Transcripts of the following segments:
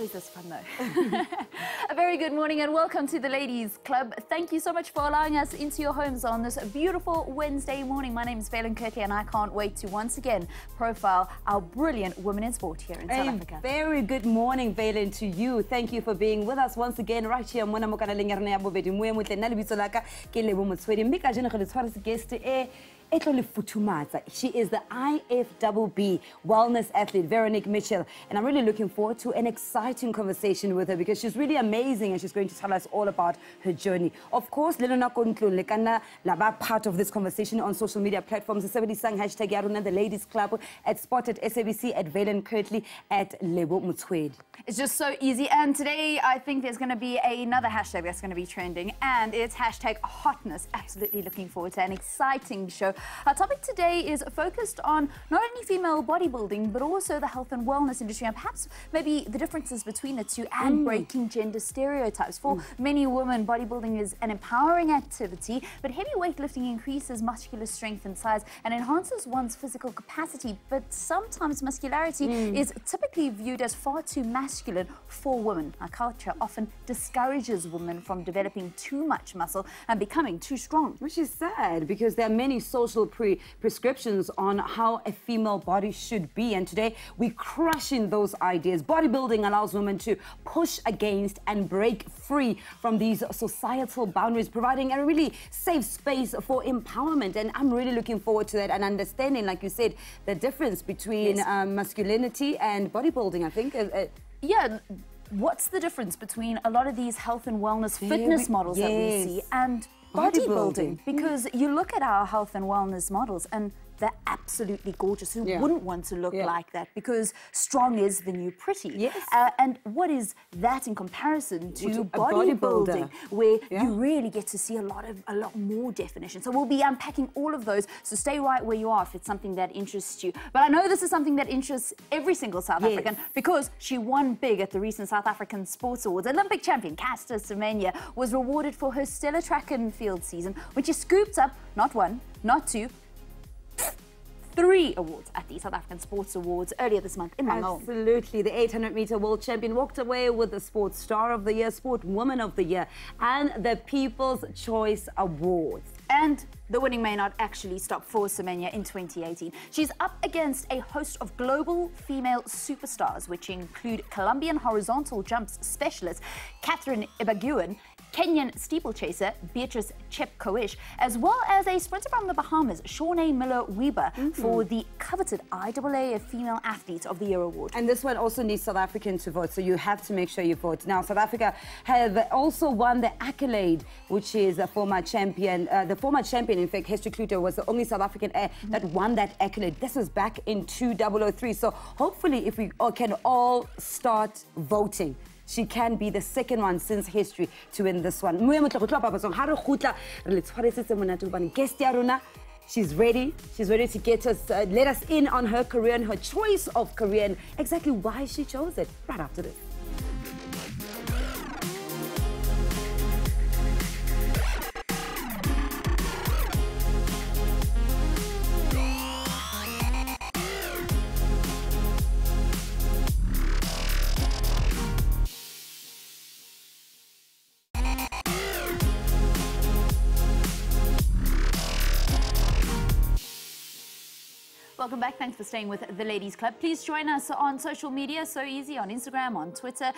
Always this fun though. A very good morning and welcome to the Ladies Club. Thank you so much for allowing us into your homes on this beautiful Wednesday morning. My name is VERONIQUE and I can't wait to once again profile our brilliant women in sport here in South Africa. Very good morning, Valen, to you. Thank you for being with us once again right here. She is the IFBB Wellness Athlete, Veronique Mitchell, and I'm really looking forward to an exciting conversation with her because she's really amazing and she's going to tell us all about her journey. Of course, part of this conversation on social media platforms, the #hashtag the Ladies Club, at Sport at SABC, at Valen Kirtley, at Lebo Mutswedi. It's just so easy, and today I think there's going to be another hashtag that's going to be trending, and it's #hotness. Absolutely looking forward to an exciting show. Our topic today is focused on not only female bodybuilding, but also the health and wellness industry, and perhaps maybe the differences between the two and breaking gender stereotypes. For many women, bodybuilding is an empowering activity, but heavy weightlifting increases muscular strength and size and enhances one's physical capacity. But sometimes muscularity is typically viewed as far too masculine for women. Our culture often discourages women from developing too much muscle and becoming too strong. Which is sad because there are many social prescriptions on how a female body should be, and today we're crushing those ideas. Bodybuilding allows women to push against and break free from these societal boundaries, providing a really safe space for empowerment, and I'm really looking forward to that and understanding, like you said, the difference between masculinity and bodybuilding. I think yeah, what's the difference between a lot of these health and wellness fitness models that we see and bodybuilding? Because you look at our health and wellness models and they're absolutely gorgeous. Who wouldn't want to look like that? Because strong is the new pretty. Yes. And what is that in comparison to bodybuilding, where you really get to see a lot more definition? So we'll be unpacking all of those. So stay right where you are if it's something that interests you. But I know this is something that interests every single South African because she won big at the recent South African Sports Awards. Olympic champion Caster Semenya was rewarded for her stellar track and field season when she scooped up not one, not two, 3 awards at the South African Sports Awards earlier this month in Mangaung. Absolutely. The 800-meter world champion walked away with the Sports Star of the Year, Sport Woman of the Year, and the People's Choice Awards. And the winning may not actually stop for Semenya in 2018. She's up against a host of global female superstars, which include Colombian horizontal jumps specialist Catherine Ibaguin, Kenyan steeplechaser Beatrice Chepkoech, as well as a sprinter from the Bahamas, Shawnee Miller-Weber, for the coveted IAAF Female Athlete of the Year award. And this one also needs South Africans to vote, so you have to make sure you vote. Now, South Africa have also won the accolade, which is a former champion. The former champion, in fact, Hester Kluter, was the only South African that won that accolade. This was back in 2003. So hopefully, if we can all start voting, she can be the second one since history to win this one. She's ready. She's ready to get us, let us in on her career and her choice of career and exactly why she chose it. Right after this. Welcome back. Thanks for staying with the Ladies Club. Please join us on social media. So easy, on Instagram, on Twitter.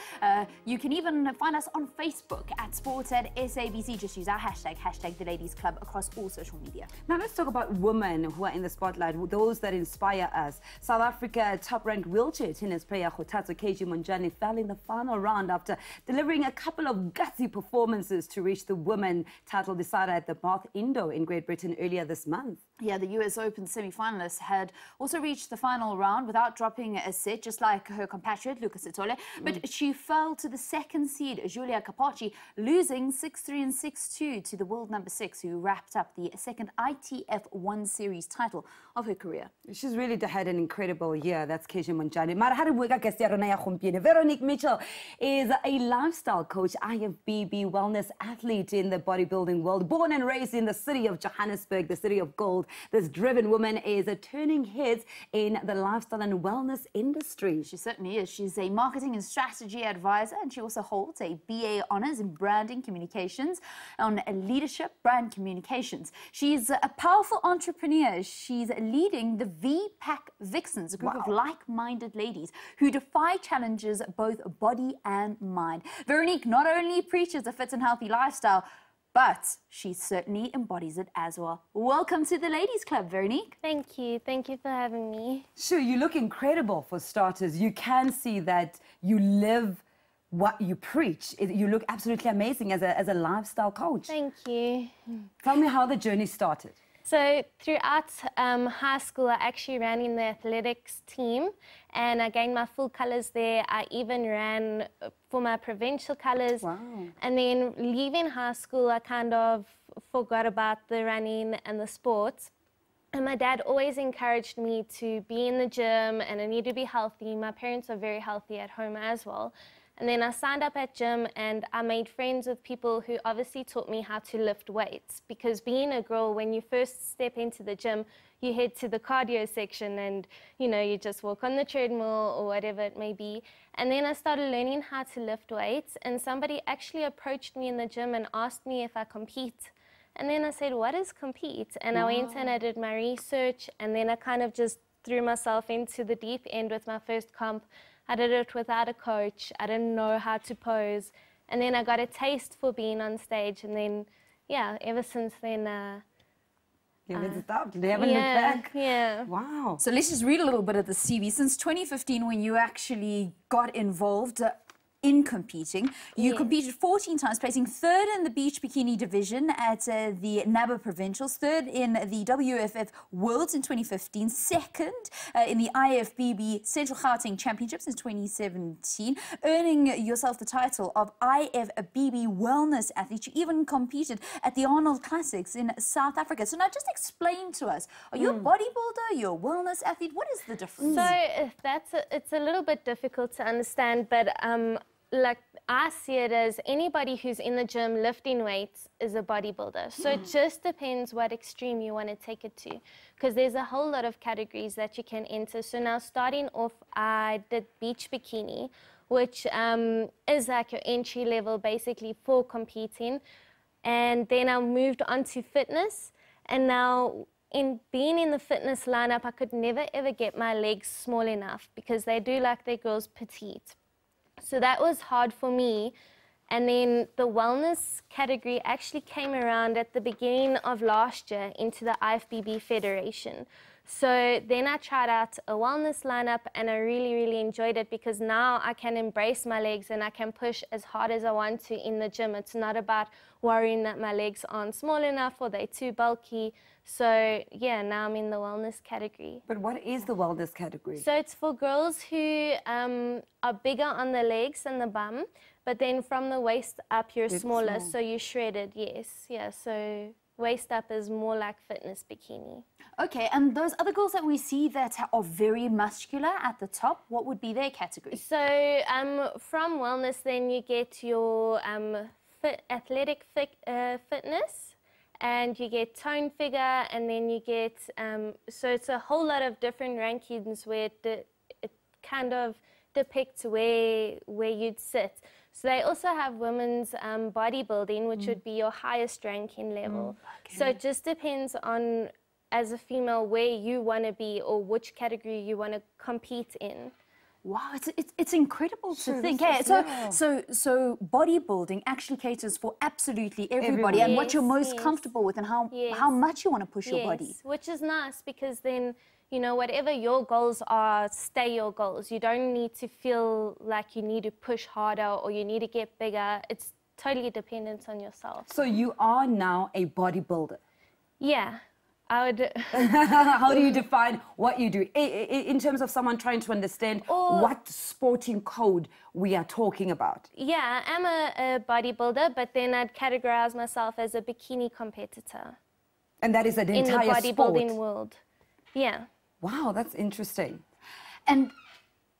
You can even find us on Facebook at Sports at SABC. Just use our hashtag the Ladies Club across all social media. Now let's talk about women who are in the spotlight, those that inspire us. South Africa top-ranked wheelchair tennis player Kgothatso KG Monjane fell in the final round after delivering a couple of gutsy performances to reach the women title decider at the Bath Indo in Great Britain earlier this month. Yeah, the US Open semi-finalists had also reached the final round without dropping a set, just like her compatriot Lucas Itole. But she fell to the second seed, Giulia Capocci, losing 6-3 and 6-2 to the world number 6, who wrapped up the second ITF 1 Series title of her career. She's really had an incredible year. That's KG Monjane. Veronique Mitchell is a lifestyle coach, IFBB Wellness Athlete in the bodybuilding world. Born and raised in the city of Johannesburg, the city of gold, This driven woman is turning heads in the lifestyle and wellness industry. She certainly is. She's a marketing and strategy advisor, and she also holds a BA Honours in Branding Communications on leadership brand communications. She's a powerful entrepreneur. She's leading the VPAC Vixens, a group of like-minded ladies who defy challenges both body and mind. Veronique not only preaches a fit and healthy lifestyle, but she certainly embodies it as well. Welcome to the Ladies Club, Veronique. Thank you. Thank you for having me. Sure, you look incredible for starters. You can see that you live what you preach. You look absolutely amazing as a lifestyle coach. Thank you. Tell me how the journey started. So throughout high school, I actually ran in the athletics team and I gained my full colours there. I even ran for my provincial colours. Wow. And then leaving high school, I kind of forgot about the running and the sports. And my dad always encouraged me to be in the gym and I need to be healthy. My parents are very healthy at home as well. And then I signed up at gym and I made friends with people who obviously taught me how to lift weights. Because being a girl, when you first step into the gym, you head to the cardio section and, you know, you just walk on the treadmill or whatever it may be. And then I started learning how to lift weights and somebody actually approached me in the gym and asked me if I compete. And then I said, what is compete? And I went and I did my research and then I kind of just threw myself into the deep end with my first comp. I did it without a coach. I didn't know how to pose. And then I got a taste for being on stage. And then, yeah, ever since then... you haven't stopped. You haven't looked back. Yeah. Wow. So let's just read a little bit of the CV. Since 2015, when you actually got involved in competing, you competed 14 times, placing third in the Beach Bikini division at the NABBA provincials, third in the WFF Worlds in 2015, second in the IFBB Central Gauteng Championships in 2017, earning yourself the title of IFBB Wellness Athlete. You even competed at the Arnold Classics in South Africa. So now just explain to us, are you a bodybuilder, you're a wellness athlete? What is the difference? So it's a little bit difficult to understand, but like I see it as anybody who's in the gym lifting weights is a bodybuilder. So it just depends what extreme you want to take it to, because there's a whole lot of categories that you can enter. So now starting off, I did Beach Bikini, which is like your entry level basically for competing. And then I moved on to fitness. And now in being in the fitness lineup, I could never ever get my legs small enough because they do like their girls petite. So that was hard for me. And then the wellness category actually came around at the beginning of last year into the IFBB Federation. So then I tried out a wellness lineup and I really, really enjoyed it because now I can embrace my legs and I can push as hard as I want to in the gym. It's not about worrying that my legs aren't small enough or they're too bulky. So yeah, now I'm in the wellness category. But what is the wellness category? So it's for girls who are bigger on the legs and the bum, but then from the waist up you're smaller, so you're shredded, yes. Yeah, so waist up is more like fitness bikini. Okay, and those other girls that we see that are very muscular at the top, what would be their category? So from wellness then you get your athletic fitness, and you get tone figure, and then you get, so it's a whole lot of different rankings where it kind of depicts where you'd sit. So they also have women's bodybuilding, which would be your highest ranking level. Okay. So it just depends on, as a female, where you want to be or which category you want to compete in. Wow, it's incredible to think. Hey, so bodybuilding actually caters for absolutely everybody and what you're most comfortable with and how much you want to push your body. Which is nice because then, you know, whatever your goals are, stay your goals. You don't need to feel like you need to push harder or you need to get bigger. It's totally dependent on yourself. So you are now a bodybuilder? Yeah. I would. How do you define what you do in terms of someone trying to understand what sporting code we are talking about? Yeah, I'm a bodybuilder, but then I'd categorize myself as a bikini competitor. And that is an entire in the bodybuilding world. Yeah. Wow, that's interesting. And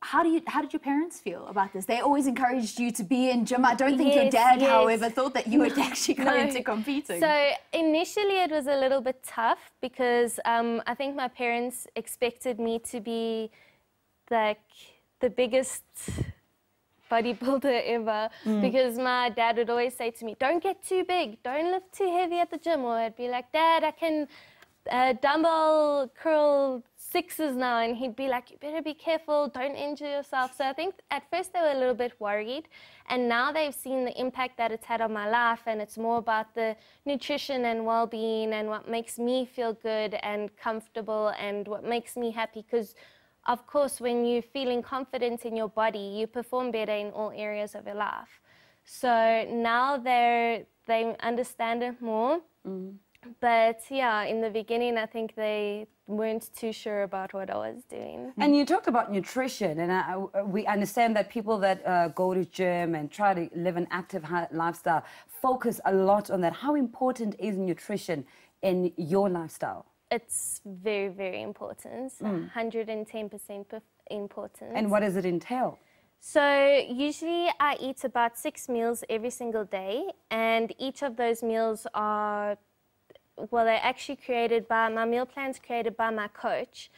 how did your parents feel about this? They always encouraged you to be in gym. I don't think your dad, however, thought that you would actually go into competing. So initially it was a little bit tough because I think my parents expected me to be like the biggest bodybuilder ever because my dad would always say to me, don't get too big, don't lift too heavy at the gym. Or I'd be like, Dad, I can dumbbell curl 6s now, and he'd be like, you better be careful, don't injure yourself. So I think at first they were a little bit worried, and now they've seen the impact that it's had on my life, and it's more about the nutrition and well-being and what makes me feel good and comfortable and what makes me happy, because of course when you're feeling confident in your body, you perform better in all areas of your life. So now they understand it more. But yeah, in the beginning, I think they weren't too sure about what I was doing. And you talked about nutrition, and we understand that people that go to gym and try to live an active lifestyle focus a lot on that. How important is nutrition in your lifestyle? It's very, very important, 110% important. And what does it entail? So usually I eat about 6 meals every single day, and each of those meals are, well, they're actually created by, my meal plan's created by my coach.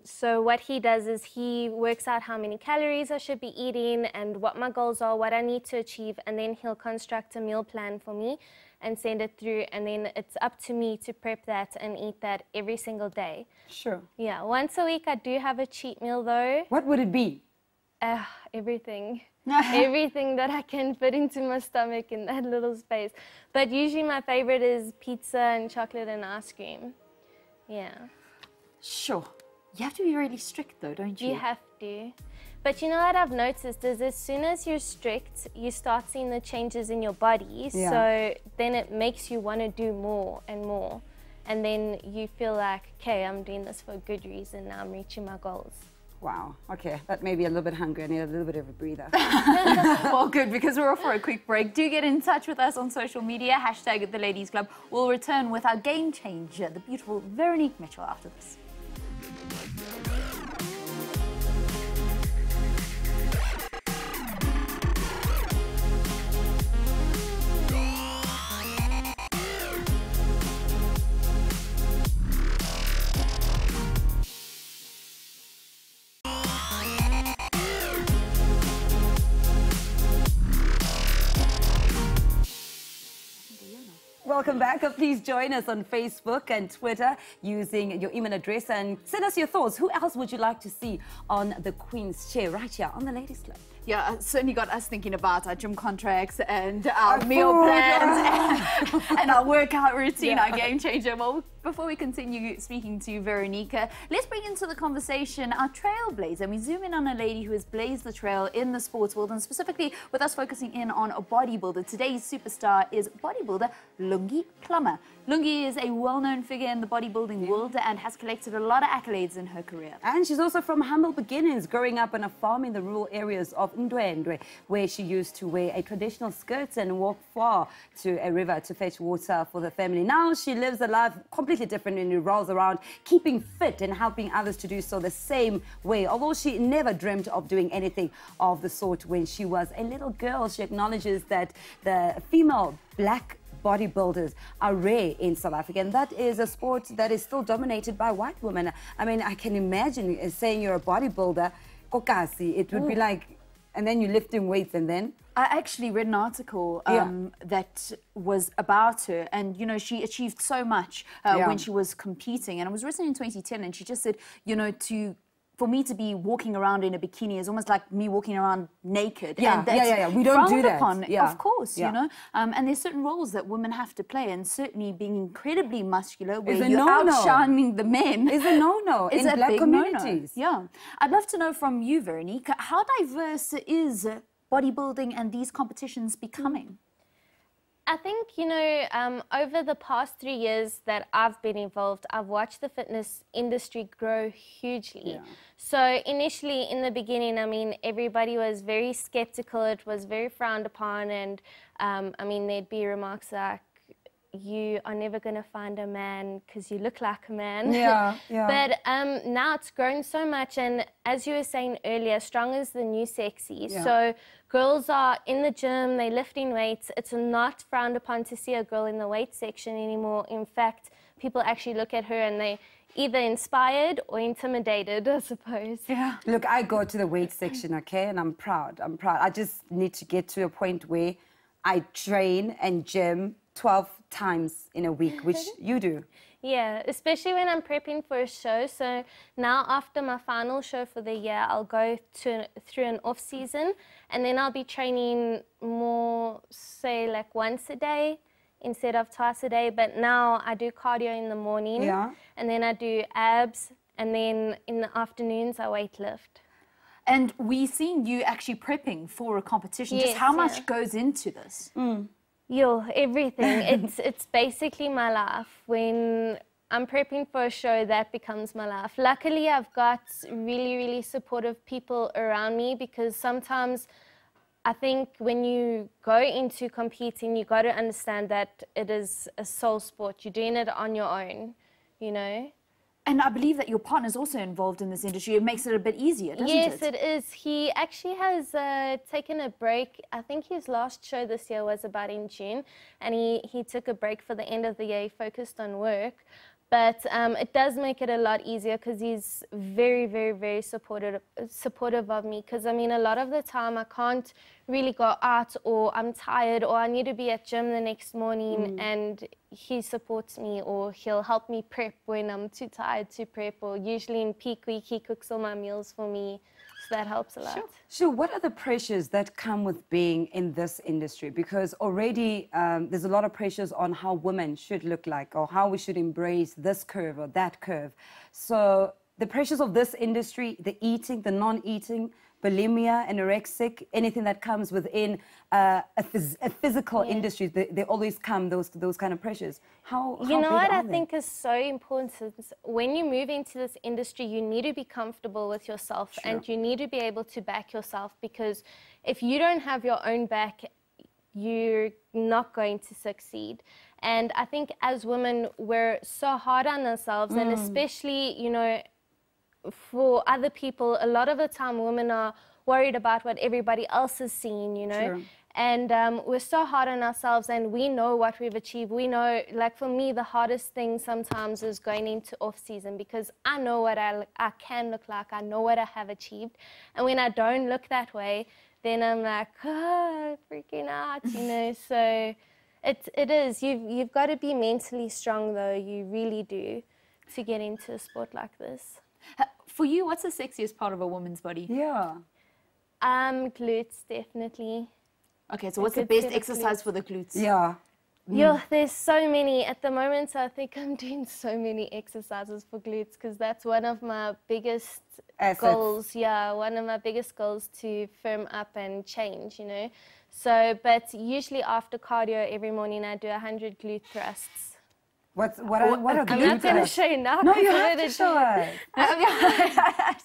So what he does is he works out how many calories I should be eating and what my goals are, what I need to achieve, and then he'll construct a meal plan for me and send it through, and then it's up to me to prep that and eat that every single day. Sure. Yeah, once a week I do have a cheat meal though. What would it be? Everything. Everything that I can fit into my stomach in that little space. But usually my favorite is pizza and chocolate and ice cream. Yeah. Sure. You have to be really strict though, don't you? You have to. But you know what I've noticed is as soon as you're strict, you start seeing the changes in your body. Yeah. So then it makes you want to do more and more. And then you feel like, okay, I'm doing this for a good reason. Now I'm reaching my goals. Wow, okay, that may be a little bit hungry. I need a little bit of a breather. Well, good, because we're off for a quick break. Do get in touch with us on social media, hashtag The Ladies Club. We'll return with our game changer, the beautiful Veronique Mitchell, after this. Welcome back. Please join us on Facebook and Twitter using your email address and send us your thoughts. Who else would you like to see on the Queen's Chair right here on the Ladies Club? Yeah, certainly got us thinking about our gym contracts and our meal plans and our workout routine, our game changer. Well, before we continue speaking to Veronique, let's bring into the conversation our trailblazer. And we zoom in on a lady who has blazed the trail in the sports world, and specifically with us focusing in on a bodybuilder. Today's superstar is bodybuilder Lungi Plummer. Lungi is a well-known figure in the bodybuilding world and has collected a lot of accolades in her career. And she's also from humble beginnings, growing up on a farm in the rural areas of Ndwendwe, where she used to wear a traditional skirt and walk far to a river to fetch water for the family. Now she lives a life completely different and revolves around keeping fit and helping others to do so the same way. Although she never dreamt of doing anything of the sort when she was a little girl, she acknowledges that the female black bodybuilders are rare in South Africa, and that is a sport that is still dominated by white women. I mean, I can imagine saying you're a bodybuilder, kokasi, it would be like, and then you're lifting weights, and then? I actually read an article that was about her, and you know, she achieved so much when she was competing, and it was written in 2010, and she just said, you know, for me to be walking around in a bikini is almost like me walking around naked. Yeah, and that's we don't do that. Upon, yeah. Of course, you know. And there's certain roles that women have to play, and certainly being incredibly muscular, where you're outshining the men, is a no-no in black communities. Yeah. I'd love to know from you, Veronique, how diverse is bodybuilding and these competitions becoming? I think, you know, over the past 3 years that I've been involved, I've watched the fitness industry grow hugely. Yeah. So initially, in the beginning, I mean, everybody was very skeptical. It was very frowned upon. And, I mean, there'd be remarks like, you are never going to find a man because you look like a man. Yeah, yeah. But now it's grown so much, and as you were saying earlier, strong is the new sexy. Yeah. So girls are in the gym, they're lifting weights. It's not frowned upon to see a girl in the weight section anymore. In fact, people actually look at her and they either inspired or intimidated, I suppose. Yeah. Look, I go to the weight section, okay, and I'm proud. I'm proud. I just need to get to a point where I train and gym 12 times in a week, which you do. Yeah, especially when I'm prepping for a show. So now after my final show for the year, I'll go through an off season, and then I'll be training more, say like once a day instead of twice a day. But now I do cardio in the morning, and then I do abs, and then in the afternoons I weightlift. And we've seen you actually prepping for a competition. Yes, just how much goes into this? Yo, everything. It's basically my life. When I'm prepping for a show, that becomes my life. Luckily, I've got really, really supportive people around me, because sometimes I think when you go into competing, you got to understand that it is a soul sport. You're doing it on your own, you know? And I believe that your partner's also involved in this industry. It makes it a bit easier, doesn't it? Yes, it is. He actually has taken a break. I think his last show this year was about in June, and he took a break for the end of the year. He focused on work. But it does make it a lot easier, because he's very, very, very supportive of me. Because, I mean, a lot of the time I can't really go out, or I'm tired, or I need to be at gym the next morning, and he supports me, or he'll help me prep when I'm too tired to prep, or usually in peak week he cooks all my meals for me. So that helps a lot. Sure. What are the pressures that come with being in this industry? Because already there's a lot of pressures on how women should look like, or how we should embrace this curve or that curve. So the pressures of this industry, the eating, the non-eating, bulimia, anorexic, anything that comes within a physical industry, they always come, those kind of pressures. How you know what I they? think is so important? When you move into this industry, you need to be comfortable with yourself, and you need to be able to back yourself, because if you don't have your own back, you're not going to succeed. And I think as women, we're so hard on ourselves, and especially, you know, for other people, a lot of the time women are worried about what everybody else is seeing, you know. And we're so hard on ourselves, and we know what we've achieved. We know, like for me, the hardest thing sometimes is going into off-season, because I know what I can look like. I know what I have achieved. And when I don't look that way, then I'm like, oh, freaking out, you know. So it is. You've got to be mentally strong, though. You really do, to get into a sport like this. For you, what's the sexiest part of a woman's body? Glutes, definitely. Okay, so what's the best exercise for the glutes? Yo, there's so many. At the moment, I think I'm doing so many exercises for glutes, because that's one of my biggest goals. Yeah, one of my biggest goals, to firm up and change, you know. So, but usually after cardio every morning, I do 100 glute thrusts. What are glute I'm not going to show you now. No, you have to show us. I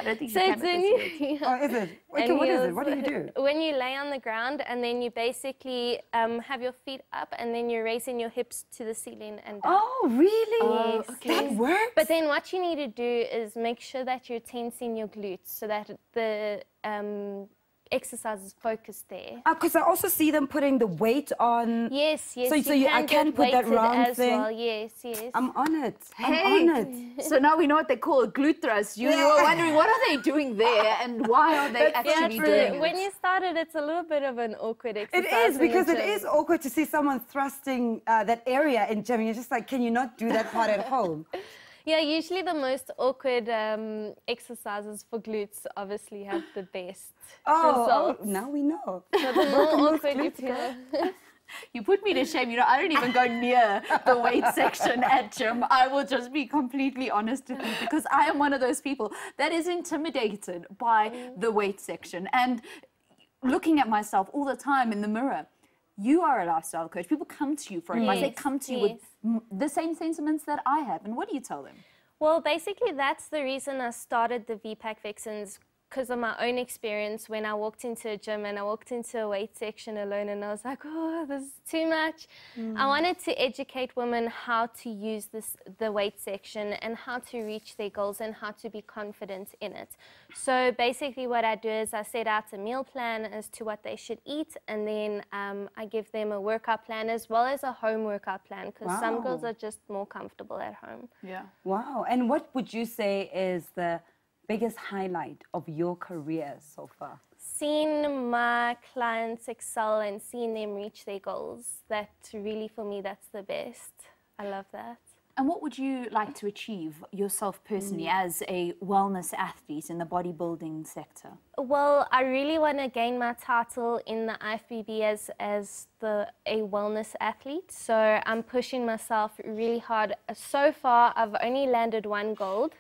don't think so you it's can. Oh, is it? Okay, what is it? What do you do? When you lay on the ground, and then you basically have your feet up, and then you're raising your hips to the ceiling and down. Oh, really? Yes, That works? But then what you need to do is make sure that you're tensing your glutes, so that the exercise is focused there. Because I also see them putting the weight on. Yes, yes. So I can put that round as thing. well. Yes, yes. I'm on it. Hey. I'm on it. So now we know what they call a glute thrust. You were wondering, what are they doing there, and why are they actually doing it? When you started, it's a little bit of an awkward exercise. It is, because it is awkward to see someone thrusting that area in gym. You're just like, can you not do that part at home? Yeah, usually the most awkward exercises for glutes obviously have the best results. Oh, now we know. So the more awkward you feel. You put me to shame. You know, I don't even go near the weight section at gym. I will just be completely honest with you, because I am one of those people that is intimidated by the weight section. And looking at myself all the time in the mirror, you are a lifestyle coach. People come to you for advice. They come to you with the same sentiments that I have. And what do you tell them? Well, basically, that's the reason I started the VPAC Vixens because of my own experience when I walked into a gym and I walked into a weight section alone and I was like, oh, this is too much. I wanted to educate women how to use the weight section and how to reach their goals and how to be confident in it. So basically what I do is I set out a meal plan as to what they should eat, and then I give them a workout plan as well as a home workout plan, because some girls are just more comfortable at home. Yeah. Wow. And what would you say is the biggest highlight of your career so far? Seeing my clients excel and seeing them reach their goals, that really, for me, that's the best. I love that. And what would you like to achieve yourself personally as a wellness athlete in the bodybuilding sector? Well, I really want to gain my title in the IFBB as a wellness athlete. So I'm pushing myself really hard. So far, I've only landed 1 gold.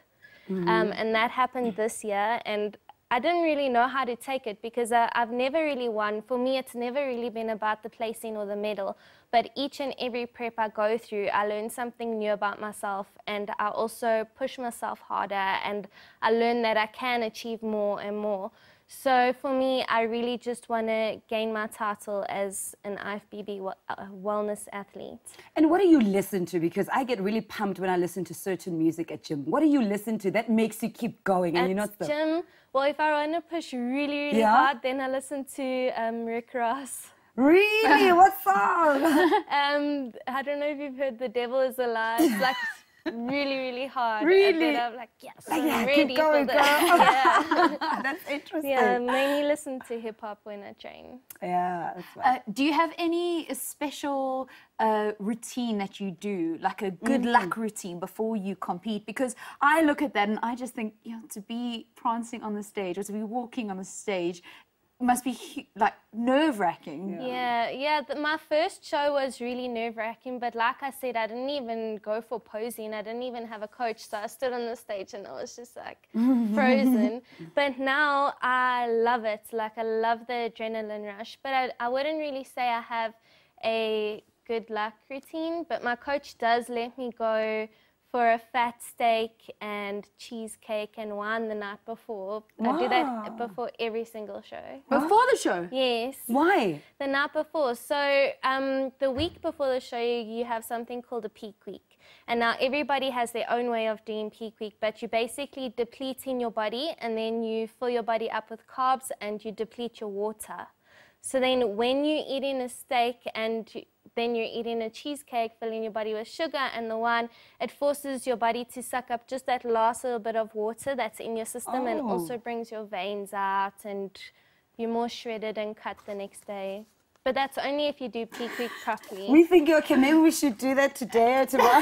And that happened this year, and I didn't really know how to take it because I've never really won. For me, it's never really been about the placing or the medal, but each and every prep I go through, I learn something new about myself, and I also push myself harder, and I learn that I can achieve more and more. So for me, I really just want to gain my title as an IFBB wellness athlete. And what do you listen to? Because I get really pumped when I listen to certain music at gym. What do you listen to that makes you keep going? And at you're not the gym, well, if I want to push really hard, then I listen to Rick Ross. Really? What song? I don't know if you've heard The Devil Is a Lie. It's like really, really hard. Really? And then I'm like, yes, I'm yeah, ready keep going, for this. Yeah. That's interesting. Yeah, mainly listen to hip-hop when I train. Yeah, that's right. Do you have any special routine that you do, like a good luck routine before you compete? Because I look at that and I just think, you know, to be prancing on the stage or to be walking on the stage must be like nerve-wracking. My first show was really nerve-wracking, but like I said, I didn't even go for posing. I didn't even have a coach, so I stood on the stage and I was just like frozen. But now I love it. Like, I love the adrenaline rush, but I wouldn't really say I have a good luck routine, but my coach does let me go for a fat steak and cheesecake and wine the night before. I do that before every single show. Before the show? Yes. Why? The night before. So the week before the show, you have something called a peak week. And now everybody has their own way of doing peak week, but you basically depleting your body, and then you fill your body up with carbs and you deplete your water. So then when you're eating a steak and then you're eating a cheesecake, filling your body with sugar and the wine, it forces your body to suck up just that last little bit of water that's in your system, and also brings your veins out, and you're more shredded and cut the next day. But that's only if you do peak week properly. We think, okay, maybe we should do that today or tomorrow.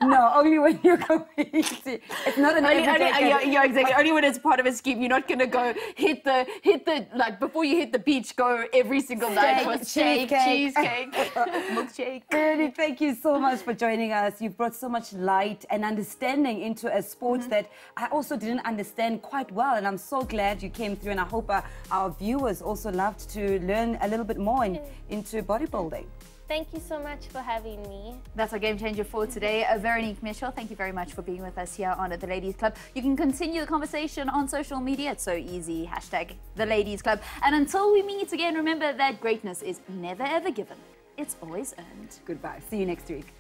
No, only when you're competing. It's not an everyday. Yeah, exactly. Only when it's part of a scheme. You're not going to go hit the, like, before you hit the beach, go every single night for steak, cheesecake, milkshake. Veronique, thank you so much for joining us. You've brought so much light and understanding into a sport that I also didn't understand quite well. And I'm so glad you came through. And I hope our viewers also loved to learn a little bit more into bodybuilding. Thank you so much for having me. That's our game changer for today. Veronique Mitchell, thank you very much for being with us here on The Ladies Club. You can continue the conversation on social media. It's so easy. Hashtag The Ladies Club. And until we meet again, remember that greatness is never ever given. It's always earned. Goodbye. See you next week.